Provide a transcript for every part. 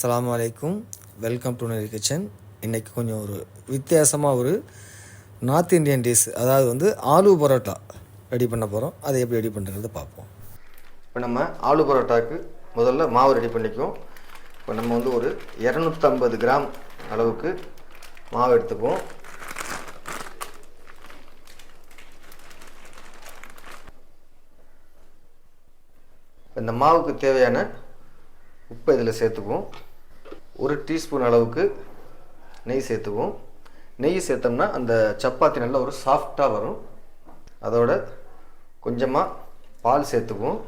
அஸ்ஸலாமு அலைக்கும். Welcome to நரி கிச்சன். இன்றைக்கி கொஞ்சம் ஒரு வித்தியாசமாக ஒரு நார்த் இந்தியன் டிஷ், அதாவது வந்து ஆலு பரோட்டா ரெடி பண்ண போகிறோம். அதை எப்படி ரெடி பண்ணுறதை பார்ப்போம். இப்போ நம்ம ஆலு பரோட்டாவுக்கு முதல்ல மாவு ரெடி பண்ணிக்குவோம். இப்போ நம்ம வந்து ஒரு 250 கிராம் அளவுக்கு மாவு எடுத்துக்குவோம். இந்த மாவுக்கு தேவையான உப்பை இதில் சேர்த்துக்குவோம். 1 டீஸ்பூன் அளவுக்கு நெய் சேர்த்துக்குவோம். நெய் சேர்த்தோம்னா அந்த சப்பாத்தி நல்லா ஒரு சாஃப்டாக வரும். அதோட கொஞ்சமாக பால் சேர்த்துக்குவோம்.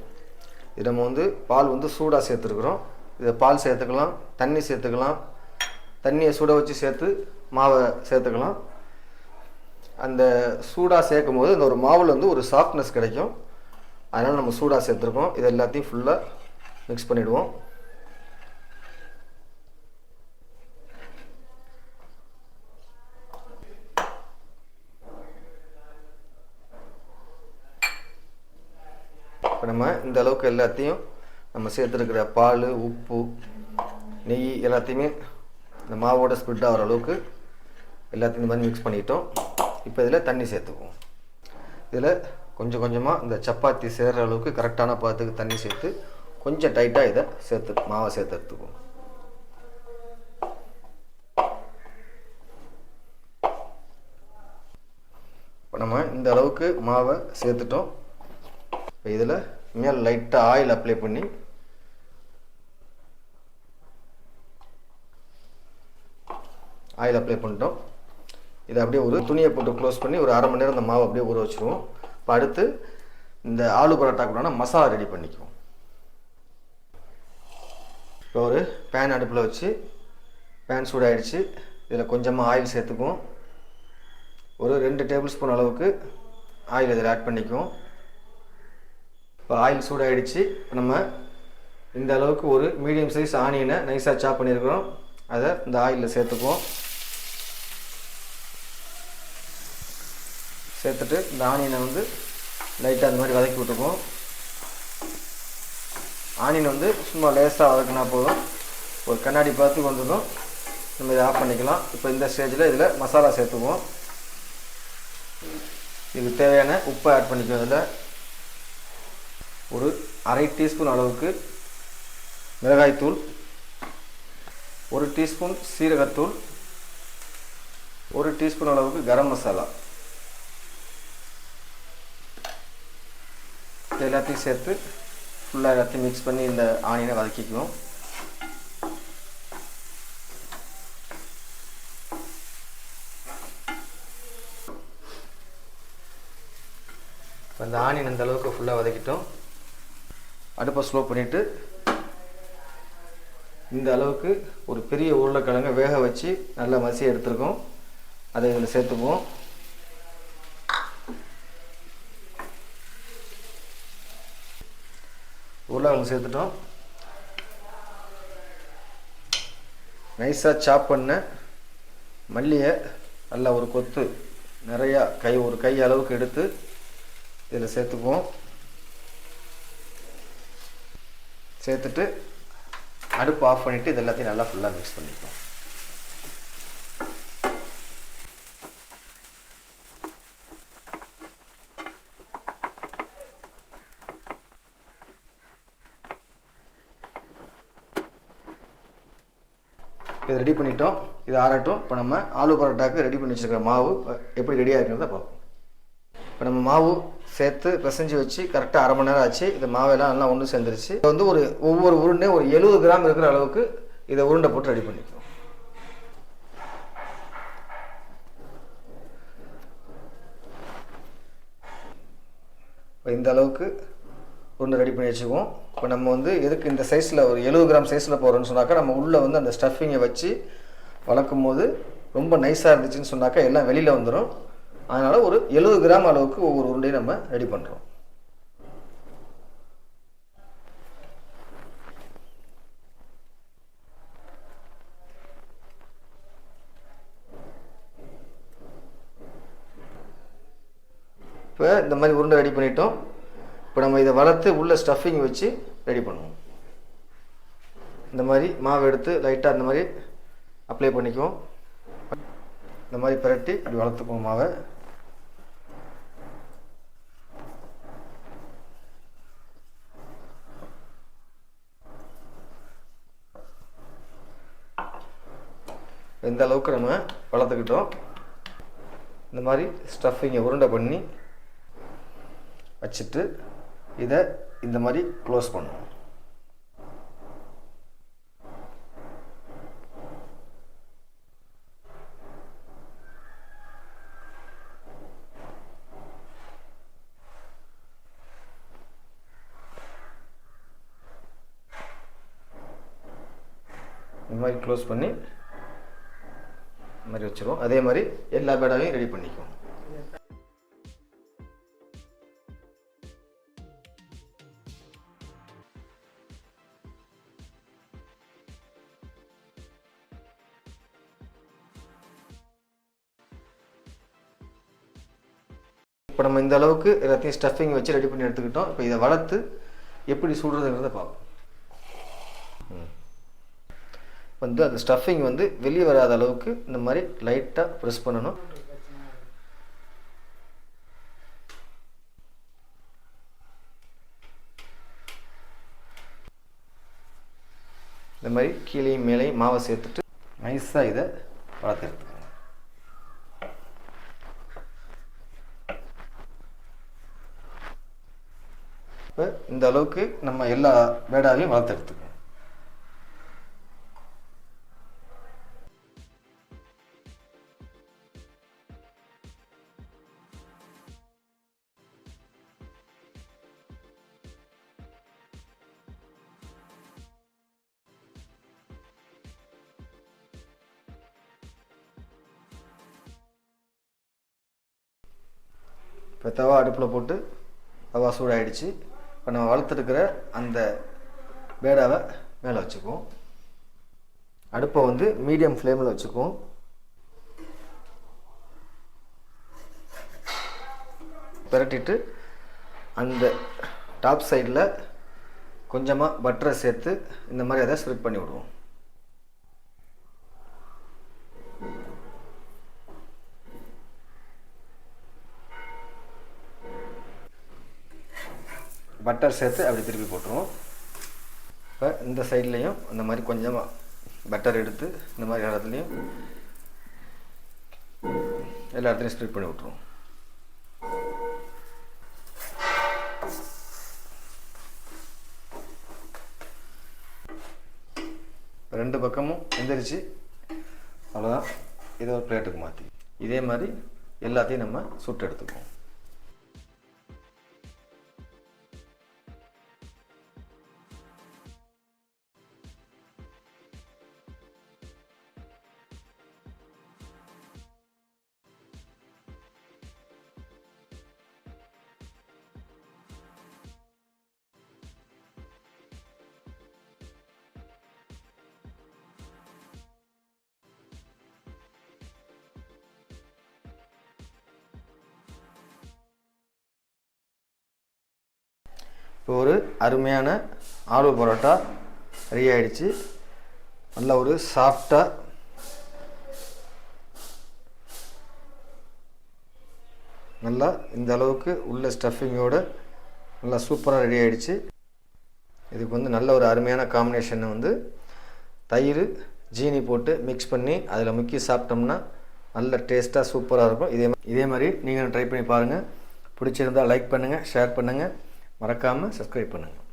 இது நம்ம வந்து பால் வந்து சூடாக சேர்த்துருக்குறோம். இதை பால் சேர்த்துக்கலாம், தண்ணி சேர்த்துக்கலாம். தண்ணியை சுட வச்சு சேர்த்து மாவை சேர்த்துக்கலாம். அந்த சூடாக சேர்க்கும் போது இந்த ஒரு மாவில் வந்து ஒரு சாஃப்ட்னஸ் கிடைக்கும். அதனால் நம்ம சூடாக சேர்த்துருக்கோம். இது எல்லாத்தையும் ஃபுல்லாக மிக்ஸ் பண்ணிவிடுவோம். இப்போ நம்ம இந்த அளவுக்கு எல்லாத்தையும் நம்ம சேர்த்துருக்கிற பால், உப்பு, நெய் எல்லாத்தையுமே இந்த மாவோட ஸ்ப்ரெட் ஆகிற அளவுக்கு எல்லாத்தையும் இந்த மாதிரி மிக்ஸ் பண்ணிட்டோம். இப்போ இதில் தண்ணி சேர்த்துக்குவோம். இதில் கொஞ்சம் கொஞ்சமாக இந்த சப்பாத்தி சேர்கிற அளவுக்கு கரெக்டான பாத்துக்கு தண்ணி சேர்த்து கொஞ்சம் டைட்டாக இதை மாவை சேர்த்து எடுத்துக்குவோம். இப்போ நம்ம இந்த அளவுக்கு மாவை சேர்த்துட்டோம். இப்போ இதில் மேலே லைட்டாக ஆயில் அப்ளை பண்ணி பண்ணிட்டோம். இதை அப்படியே ஒரு துணியை போட்டு க்ளோஸ் பண்ணி ஒரு அரை மணி நேரம் இந்த மாவை அப்படியே ஊற வச்சுருவோம். இப்போ அடுத்து இந்த ஆலு பரோட்டாக்குள்ளான மசாலா ரெடி பண்ணிக்குவோம். இப்போ ஒரு பேன் அடுப்பில் வச்சு பேன் சூடாகிடுச்சு. இதில் கொஞ்சமாக ஆயில் சேர்த்துக்குவோம். ஒரு 2 டேபிள் ஸ்பூன் அளவுக்கு ஆயில் இதில் ஆட் பண்ணிக்குவோம். இப்போ ஆயில் சூடாகிடுச்சு. இப்போ நம்ம இந்த அளவுக்கு ஒரு மீடியம் சைஸ் ஆனியனை நைஸாக சாப் பண்ணியிருக்கிறோம். அதை இந்த ஆயிலில் சேர்த்துக்குவோம். சேர்த்துட்டு இந்த ஆனியனை வந்து லைட்டாக அந்த மாதிரி வதக்கி விட்டுக்குவோம். ஆனியன் வந்து சும்மா லேசாக வதக்கினா போதும். ஒரு கண்ணாடி பார்த்து வந்ததும் நம்ம இதை ஆஃப் பண்ணிக்கலாம். இப்போ இந்த ஸ்டேஜில் இதில் மசாலா சேர்த்துக்குவோம். இதுக்கு தேவையான உப்பை ஆட் பண்ணிக்குவோம். இதில் ஒரு அரை டீஸ்பூன் அளவுக்கு மிளகாய்த்தூள், 1 டீஸ்பூன் சீரகத்தூள், 1 டீஸ்பூன் அளவுக்கு கரம் மசாலா, இது எல்லாத்தையும் சேர்த்து ஃபுல்லாக எல்லாத்தையும் மிக்ஸ் பண்ணி இந்த ஆனியனை வதக்கிக்குவோம். இப்போ இந்த ஆனியன் இந்த அளவுக்கு ஃபுல்லாக வதக்கிட்டோம். அடுப்பை ஸ்லோ பண்ணிவிட்டு இந்த அளவுக்கு ஒரு பெரிய உருளைக்கிழங்கை வேக வச்சு நல்லா மசியை எடுத்துருக்கோம். அதை இதில் சேர்த்துக்குவோம். உருளைக்கிழங்கு சேர்த்துட்டோம். நைஸாக சாப் பண்ண மல்லியை நல்லா ஒரு கொத்து நிறையா ஒரு கை அளவுக்கு எடுத்து இதில் சேர்த்துக்குவோம். சேர்த்துட்டு அடுப்பு ஆஃப் பண்ணிவிட்டு இது எல்லாத்தையும் நல்லா ஃபுல்லாக மிக்ஸ் பண்ணிப்போம். இது ரெடி பண்ணிட்டோம். இது ஆறட்டும். இப்போ நம்ம ஆலு பரோட்டாக்கு ரெடி பண்ணி வச்சுருக்கிற மாவு எப்படி ரெடியாக இருக்கிறத பார்ப்போம். இப்போ நம்ம மாவு சேர்த்து பிசைஞ்சு வச்சு கரெக்டாக அரை மணி நேரம் ஆச்சு. இந்த மாவெல்லாம் நல்லா ஒன்று சேர்ந்துருச்சு. இப்போ வந்து ஒவ்வொரு உருண்டை ஒரு 70 கிராம் இருக்கிற அளவுக்கு இதை உருண்டை போட்டு ரெடி பண்ணிக்குவோம். இப்போ இந்த அளவுக்கு உருண்டை ரெடி பண்ணி வச்சுக்குவோம். இப்போ நம்ம வந்து எதுக்கு இந்த சைஸில் ஒரு 70 கிராம் சைஸில் போகிறோன்னு சொன்னாக்கா, நம்ம உள்ளே வந்து அந்த ஸ்டஃபிங்கை வச்சு வளர்க்கும் போது ரொம்ப நைஸாக இருந்துச்சுன்னு சொன்னாக்கா எல்லாம் வெளியில் வந்துடும். அதனால் ஒரு 70 கிராம் அளவுக்கு ஒவ்வொரு உருண்டையும் நம்ம ரெடி பண்ணுறோம். இப்போ இந்த மாதிரி உருண்டை ரெடி பண்ணிட்டோம். இப்போ நம்ம இதை வளர்த்து உள்ள ஸ்டஃபிங் வச்சு ரெடி பண்ணுவோம். இந்த மாதிரி மாவு எடுத்து லைட்டாக இந்த மாதிரி அப்ளை பண்ணிக்குவோம். இந்த மாதிரி பிரட்டி இப்படி வளர்த்துக்குவோம் மாவை. இந்த அளவுக்கு நம்ம வளர்த்துக்கிட்டோம். இந்த மாதிரி ஸ்டஃபிங்கை உருண்டை பண்ணி வச்சுட்டு இதை இந்த மாதிரி க்ளோஸ் பண்ணுவோம். இந்த மாதிரி க்ளோஸ் பண்ணி இந்த மாதிரி வச்சுருவோம். அதே மாதிரி எல்லா பேடாவையும் ரெடி பண்ணிக்குவோம். இப்போ நம்ம இந்த அளவுக்கு எல்லாத்தையும் ஸ்டஃபிங் வச்சு ரெடி பண்ணி எடுத்துக்கிட்டோம். இப்போ இதை வளர்த்து எப்படி சுடுறதுங்கிறத பார்ப்போம். வந்து அந்த ஸ்டஃபிங் வந்து வெளியே வராத அளவுக்கு இந்த மாதிரி லைட்டாக ப்ரெஸ் பண்ணணும். இந்த மாதிரி கீழேயும் மேலேயும் மாவை சேர்த்துட்டு நைஸாக இதை வளர்த்து எடுத்துக்கோங்க. இப்போ இந்த அளவுக்கு நம்ம எல்லா பேடாவையும் வளர்த்து எடுத்துக்கோங்க. இப்போ தவா அடுப்பில் போட்டு தவா சூடாகிடுச்சு. இப்போ நம்ம வளர்த்துருக்கிற அந்த பேடாவை மேலே வச்சுக்குவோம். அடுப்பை வந்து மீடியம் ஃப்ளேமில் வச்சுக்குவோம். பிரட்டிட்டு அந்த டாப் சைடில் கொஞ்சமாக பட்டரை சேர்த்து இந்த மாதிரி அதை ஸ்ப்ரெட் பண்ணி விடுவோம். பட்டர் சேர்த்து அப்படி திருப்பி போட்டுருவோம். இப்போ இந்த சைட்லேயும் அந்த மாதிரி கொஞ்சமாக பட்டர் எடுத்து இந்த மாதிரி இடத்துலையும் எல்லா இடத்துலையும் ஸ்ப்ரெட் பண்ணி விட்ருவோம். ரெண்டு பக்கமும் எந்திரிச்சு அவ்வளோதான். இதை ஒரு பிளேட்டுக்கு மாற்றி இதே மாதிரி எல்லாத்தையும் நம்ம சுட்டு எடுத்துக்குவோம். இப்போ ஒரு அருமையான ஆலு பரோட்டா ரெடி ஆகிடுச்சு. நல்ல ஒரு சாஃப்டாக நல்லா இந்த அளவுக்கு உள்ள ஸ்டஃபிங்கோடு நல்லா சூப்பராக ரெடி ஆகிடுச்சு. இதுக்கு வந்து நல்ல ஒரு அருமையான காம்பினேஷன் வந்து தயிர் ஜீனி போட்டு மிக்ஸ் பண்ணி அதில் முக்கி சாப்பிட்டோம்னா நல்ல டேஸ்ட்டாக சூப்பராக இருக்கும். இதே மாதிரி நீங்கள் ட்ரை பண்ணி பாருங்கள். பிடிச்சிருந்தால் லைக் பண்ணுங்கள், ஷேர் பண்ணுங்கள், மறக்காமல் சப்ஸ்கிரைப் பண்ணுங்கள்.